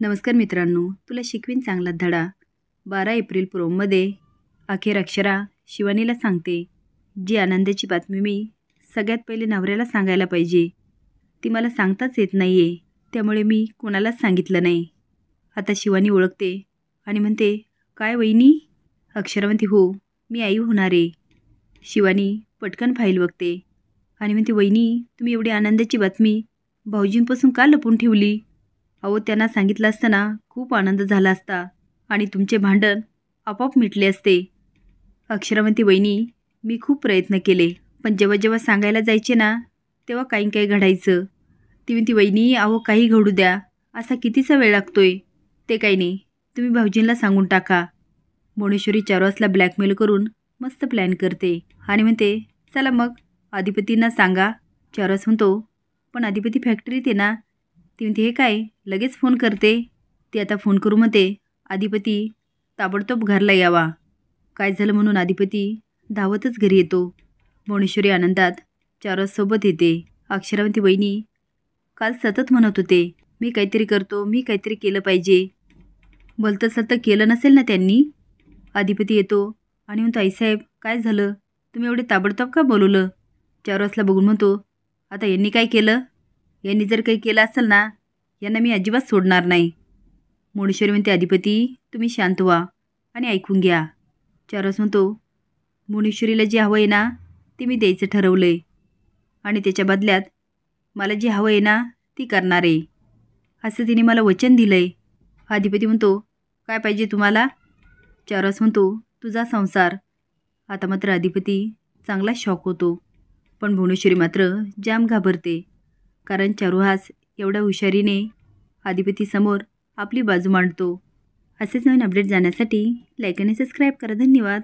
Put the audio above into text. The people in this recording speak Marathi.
नमस्कार मित्रांनो, तुला शिकवीन चांगला धडा. 12 एप्रिल प्रोममध्ये अखेर अक्षरा शिवानीला सांगते, जी आनंदाची बातमी मी सगळ्यात पहिले नवऱ्याला सांगायला पाहिजे. ती मला सांगताच येत नाही आहे, त्यामुळे मी कोणालाच सांगितलं नाही. आता शिवानी ओळखते आणि म्हणते, काय वहिनी? अक्षरा म्हणते, हो, मी आई होणार आहे. शिवानी पटकन फाईल बघते आणि म्हणते, वहिनी, तुम्ही एवढी आनंदाची बातमी भाऊजींपासून का लपून ठेवली? अहो, त्यांना सांगितलं असताना खूप आनंद झाला असता आणि तुमचे भांडण आपोआप मिटले असते. अक्षरा म्हणते, वहिनी, मी खूप प्रयत्न केले, पण जेव्हा जेव्हा सांगायला जायचे ना, तेव्हा काही घडायचं. ती म्हणते, वहिनी, अहो, काही घडू द्या, असा कितीचा वेळ लागतोय? ते काही नाही, तुम्ही भाऊजींना सांगून टाका. मोनेश्वरी चारोसला ब्लॅकमेल करून मस्त प्लॅन करते आणि म्हणते, चला मग अधिपतींना सांगा. चारोस म्हणतो, पण अधिपती फॅक्टरीत आहे ना. ती म्हणते, हे काय, लगेच फोन करते. ती आता फोन करू म्हणते. अधिपती ताबडतोब घरला यावा. काय झालं म्हणून अधिपती धावतच घरी येतो. मोनेश्वरी आनंदात चारोससोबत येते. अक्षरा म्हणते, वहिनी, काल सतत म्हणत होते, मी काहीतरी करतो, मी काहीतरी केलं पाहिजे. भलतं सलतं केलं नसेल ना त्यांनी? अधिपती येतो आणि म्हणतो, आईसाहेब, काय झालं? तुम्ही एवढे ताबडतोब का बोलवलं? चारोसला बघून म्हणतो, आता यांनी काय केलं? यांनी जर काही केलं असेल ना, यांना मी अजिबात सोडणार नाही. मोनेश्वरी म्हणते, अधिपती, तुम्ही शांत व्हा आणि ऐकून घ्या. चारोस म्हणतो, मोनेश्वरीला जे हवं आहे ना, ते मी द्यायचं ठरवलं आहे आणि त्याच्या बदल्यात मला जे हवं आहे ना, ती करणार आहे, असं तिने मला वचन दिलं आहे. अधिपती म्हणतो, काय पाहिजे तुम्हाला? चारोस म्हणतो, तुझा संसार. आता मात्र अधिपती चांगला शॉक होतो, पण भुवनेश्वरी मात्र जाम घाबरते, कारण चारुहास एवढ्या हुशारीने अधिपतीसमोर आपली बाजू मांडतो. असेच नवीन अपडेट जाण्यासाठी लाईक आणि सबस्क्राईब करा. धन्यवाद.